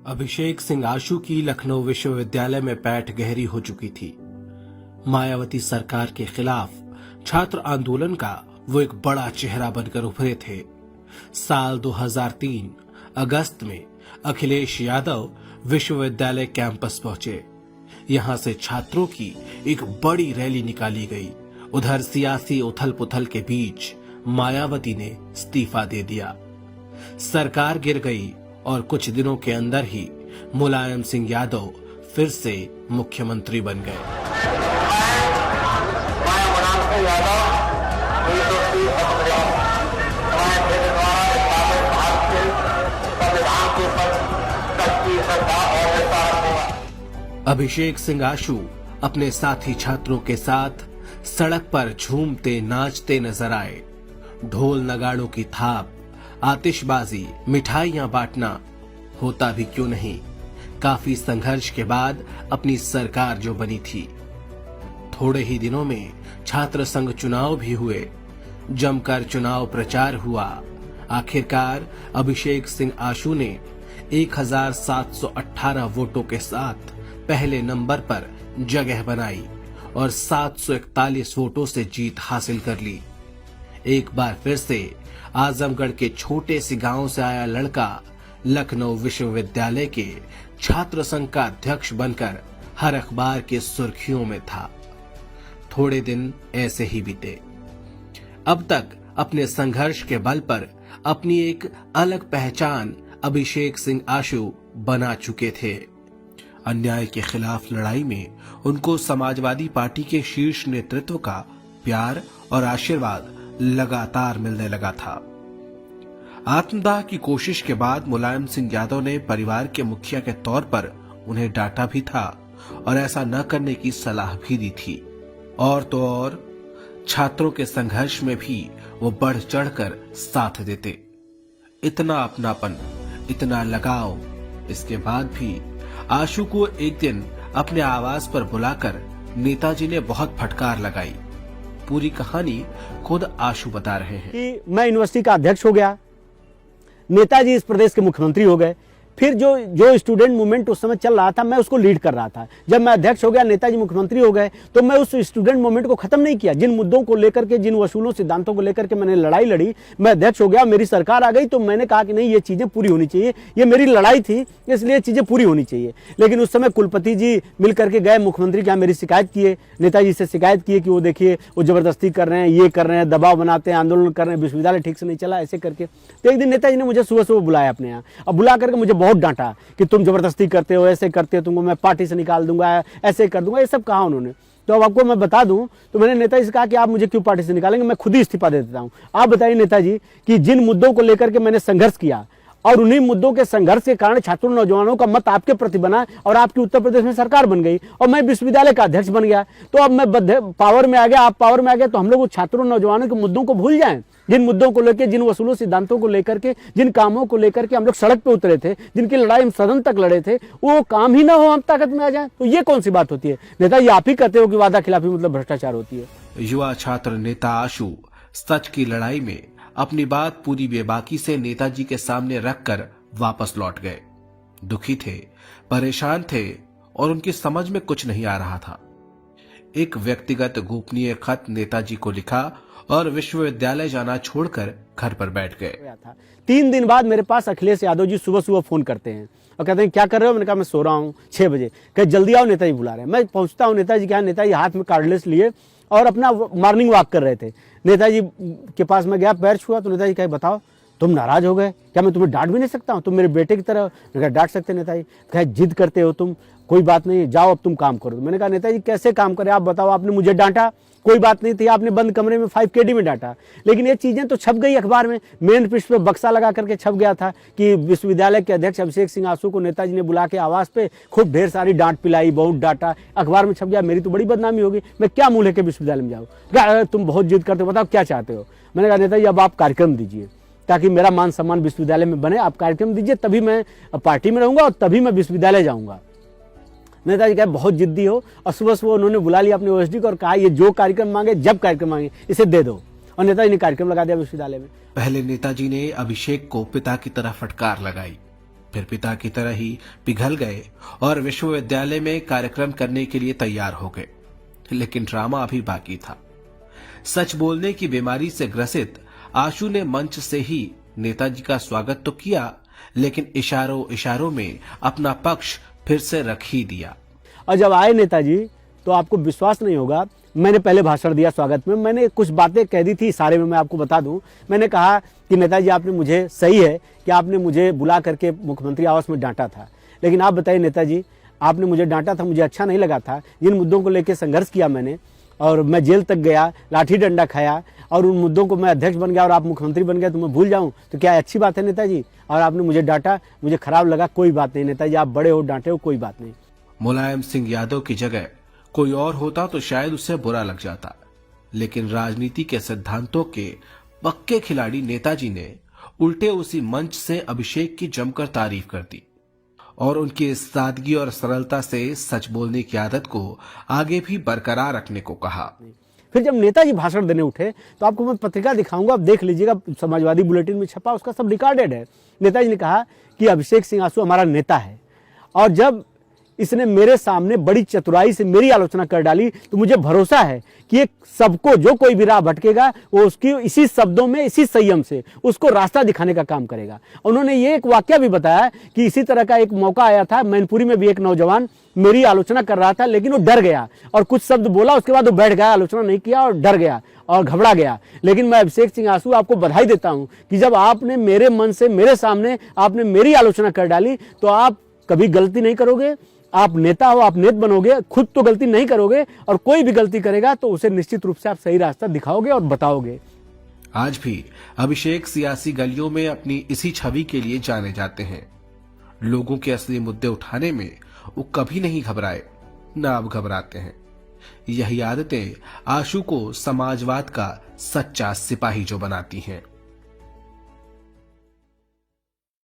अभिषेक सिंह आशु की लखनऊ विश्वविद्यालय में पैठ गहरी हो चुकी थी। मायावती सरकार के खिलाफ छात्र आंदोलन का वो एक बड़ा चेहरा बनकर उभरे थे। साल 2003 अगस्त में अखिलेश यादव विश्वविद्यालय कैंपस पहुंचे। यहां से छात्रों की एक बड़ी रैली निकाली गई। उधर सियासी उथल पुथल के बीच मायावती ने इस्तीफा दे दिया। सरकार गिर गई और कुछ दिनों के अंदर ही मुलायम सिंह यादव फिर से मुख्यमंत्री बन गए। अभिषेक सिंह आशु अपने साथी छात्रों के साथ सड़क पर झूमते नाचते नजर आए। ढोल नगाड़ों की थाप, आतिशबाजी, मिठाइयां बांटना, होता भी क्यों नहीं, काफी संघर्ष के बाद अपनी सरकार जो बनी थी। थोड़े ही दिनों में छात्र संघ चुनाव भी हुए। जमकर चुनाव प्रचार हुआ। आखिरकार अभिषेक सिंह आशु ने 1718 वोटों के साथ पहले नंबर पर जगह बनाई और 741 वोटों से जीत हासिल कर ली। एक बार फिर से आजमगढ़ के छोटे से गांव से आया लड़का लखनऊ विश्वविद्यालय के छात्र संघ का अध्यक्ष बनकर हर अखबार के सुर्खियों में था। थोड़े दिन ऐसे ही बीते। अब तक अपने संघर्ष के बल पर अपनी एक अलग पहचान अभिषेक सिंह आशु बना चुके थे। अन्याय के खिलाफ लड़ाई में उनको समाजवादी पार्टी के शीर्ष नेतृत्व का प्यार और आशीर्वाद लगातार मिलने लगा था। आत्मदाह की कोशिश के बाद मुलायम सिंह यादव ने परिवार के मुखिया के तौर पर उन्हें डांटा भी था और ऐसा न करने की सलाह भी दी थी। और तो और छात्रों के संघर्ष में भी वो बढ़ चढ़कर साथ देते। इतना अपनापन, इतना लगाव, इसके बाद भी आशु को एक दिन अपने आवास पर बुलाकर नेताजी ने बहुत फटकार लगाई। पूरी कहानी खुद आशु बता रहे हैं कि मैं यूनिवर्सिटी का अध्यक्ष हो गया, नेताजी इस प्रदेश के मुख्यमंत्री हो गए। फिर जो स्टूडेंट मूवमेंट उस समय चल रहा था, मैं उसको लीड कर रहा था। जब मैं अध्यक्ष हो गया, नेताजी मुख्यमंत्री हो गए, तो मैं उस स्टूडेंट मूवमेंट को खत्म नहीं किया। जिन मुद्दों को लेकर के, जिन वसूलों सिद्धांतों को लेकर के मैंने लड़ाई लड़ी, मैं अध्यक्ष हो गया, मेरी सरकार आ गई, तो मैंने कहा कि नहीं, ये चीजें पूरी होनी चाहिए। ये मेरी लड़ाई थी, इसलिए चीजें पूरी होनी चाहिए। लेकिन उस समय कुलपति जी मिल करके गए मुख्यमंत्री के यहाँ, मेरी शिकायत किए, नेताजी से शिकायत किए कि वो देखिए वो जबरदस्ती कर रहे हैं, ये कर रहे हैं, दबाव बनाते हैं, आंदोलन कर रहे हैं, विश्वविद्यालय ठीक से नहीं चला, ऐसे करके। तो एक दिन नेताजी ने मुझे सुबह सुबह बुलाया अपने यहाँ, अब बुला करके मुझे बहुत डांटा कि तुम जबरदस्ती करते हो, ऐसे करते हो, तुमको मैं पार्टी से निकाल दूंगा, ऐसे कर दूंगा, ये सब कहा उन्होंने। तो अब आपको मैं बता दूं, तो मैंने नेताजी से कहा कि आप मुझे क्यों पार्टी से निकालेंगे, मैं खुद ही इस्तीफा दे देता हूं। आप बताइए नेताजी कि जिन मुद्दों को लेकर के मैंने संघर्ष किया और उन्हीं मुद्दों के संघर्ष के कारण छात्रों नौजवानों का मत आपके प्रति बना और आपकी उत्तर प्रदेश में सरकार बन गई और मैं विश्वविद्यालय का अध्यक्ष बन गया। तो अब मैं पावर में आ गया, आप पावर में आ गए, तो हम लोग छात्रों नौजवानों के मुद्दों को भूल जाएं। जिन मुद्दों को लेकर, जिन वसूलों सिद्धांतों को लेकर के, जिन कामों को लेकर के हम लोग सड़क पे उतरे थे, जिनकी लड़ाई हम सदन तक लड़े थे, वो काम ही ना हो, हम ताकत में आ जाए, तो ये कौन सी बात होती है? नेताजी आप ही कहते हो कि वादा खिलाफी मतलब भ्रष्टाचार होती है। युवा छात्र नेता आशु सच की लड़ाई में अपनी बात पूरी बेबाकी से नेताजी के सामने रखकर वापस लौट गए। दुखी थे, परेशान थे और उनकी समझ में कुछ नहीं आ रहा था। एक व्यक्तिगत गोपनीय खत नेताजी को लिखा और विश्वविद्यालय जाना छोड़कर घर पर बैठ गए। 3 दिन बाद मेरे पास अखिलेश यादव जी सुबह सुबह फोन करते हैं और कहते हैं क्या कर रहे हो? मैंने कहा मैं सो रहा हूँ, 6 बजे। कहे जल्दी आओ, नेताजी बुला रहे हैं। मैं पहुंचता हूँ नेताजी के यहाँ, नेताजी हाथ में कार्डलेस लिए और अपना मॉर्निंग वॉक कर रहे थे। नेताजी के पास मैं गया, पैर छुआ, तो नेताजी कहे बताओ तुम नाराज हो गए क्या? मैं तुम्हें डांट भी नहीं सकता हूँ, तुम मेरे बेटे की तरह डांट सकते? नेताजी कहे जिद करते हो तुम, कोई बात नहीं, जाओ अब तुम काम करो। मैंने कहा नेताजी कैसे काम करें आप बताओ, आपने मुझे डांटा, कोई बात नहीं थी, आपने बंद कमरे में 5 KD में डांटा, लेकिन ये चीजें तो छप गई अखबार में, मेन पृष्ठ पे बक्सा लगा करके छप गया था कि विश्वविद्यालय के अध्यक्ष अभिषेक सिंह आशु को नेताजी ने बुला के आवास पे खूब ढेर सारी डांट पिलाई, बहुत डांटा, अखबार में छप गया। मेरी तो बड़ी बदनामी होगी, मैं क्या मुंह लेके विश्वविद्यालय में जाऊँ? तुम बहुत जिद करते हो, बताओ क्या चाहते हो? मैंने कहा नेताजी अब आप कार्यक्रम दीजिए ताकि मेरा मान सम्मान विश्वविद्यालय में बने, आप कार्यक्रम दीजिए, तभी मैं पार्टी में रहूंगा और तभी मैं विश्वविद्यालय जाऊंगा। नेताजी कहे बहुत जिद्दी हो, और सुबह सुबह उन्होंने बुला लिया अपने ओएसडी को और कहा ये जो कार्यक्रम मांगे, जब कार्यक्रम मांगे, इसे दे दो। और नेताजी ने कार्यक्रम लगा दिया विश्वविद्यालय में। पहले नेताजी ने अभिषेक को पिता की तरह फटकार लगाई, फिर पिता की तरह ही पिघल गए और विश्वविद्यालय में कार्यक्रम करने के लिए तैयार हो गए। लेकिन ड्रामा अभी बाकी था। सच बोलने की बीमारी से ग्रसित आशु ने मंच से ही नेताजी का स्वागत तो किया, लेकिन इशारों इशारों में अपना पक्ष फिर से रख ही दिया। और जब आए नेताजी तो आपको विश्वास नहीं होगा, मैंने पहले भाषण दिया स्वागत में, मैंने कुछ बातें कह दी थी इशारे में, मैं आपको बता दूं। मैंने कहा कि नेताजी आपने मुझे, सही है कि आपने मुझे बुला करके मुख्यमंत्री आवास में डांटा था, लेकिन आप बताइए नेताजी, आपने मुझे डांटा था, मुझे अच्छा नहीं लगा था। जिन मुद्दों को लेकर संघर्ष किया मैंने, और मैं जेल तक गया, लाठी डंडा खाया, और उन मुद्दों को मैं अध्यक्ष बन गया और आप मुख्यमंत्री बन गए तो मैं भूल जाऊं, तो क्या अच्छी बात है नेताजी? और आपने मुझे डांटा, मुझे खराब लगा, कोई बात नहीं नेताजी, आप बड़े हो, डांटे हो, कोई बात नहीं। मुलायम सिंह यादव की जगह कोई और होता तो शायद उसे बुरा लग जाता, लेकिन राजनीति के सिद्धांतों के पक्के खिलाड़ी नेताजी ने उल्टे उसी मंच से अभिषेक की जमकर तारीफ कर दी और उनकी इस सादगी और सरलता से सच बोलने की आदत को आगे भी बरकरार रखने को कहा। फिर जब नेताजी भाषण देने उठे तो आपको मैं पत्रिका दिखाऊंगा, आप देख लीजिएगा, समाजवादी बुलेटिन में छपा, उसका सब रिकॉर्डेड है। नेताजी ने कहा कि अभिषेक सिंह आशु हमारा नेता है, और जब इसने मेरे सामने बड़ी चतुराई से मेरी आलोचना कर डाली तो मुझे भरोसा है कि एक सबको, जो कोई भी राह भटकेगा वो उसकी इसी शब्दों में, इसी संयम से उसको रास्ता दिखाने का काम करेगा। उन्होंने ये एक वाक्य भी बताया कि इसी तरह का एक मौका आया था, मैनपुरी में भी एक नौजवान मेरी आलोचना कर रहा था, लेकिन वो डर गया और कुछ शब्द बोला, उसके बाद वो बैठ गया, आलोचना नहीं किया और डर गया और घबरा गया। लेकिन मैं अभिषेक सिंह आशु आपको बधाई देता हूं कि जब आपने मेरे मन से, मेरे सामने आपने मेरी आलोचना कर डाली तो आप कभी गलती नहीं करोगे। आप नेता हो, आप नेता बनोगे, खुद तो गलती नहीं करोगे, और कोई भी गलती करेगा तो उसे निश्चित रूप से आप सही रास्ता दिखाओगे और बताओगे। आज भी अभिषेक सियासी गलियों में अपनी इसी छवि के लिए जाने जाते हैं। लोगों के असली मुद्दे उठाने में वो कभी नहीं घबराए, न अब घबराते हैं। यही आदतें आशु को समाजवाद का सच्चा सिपाही जो बनाती हैं।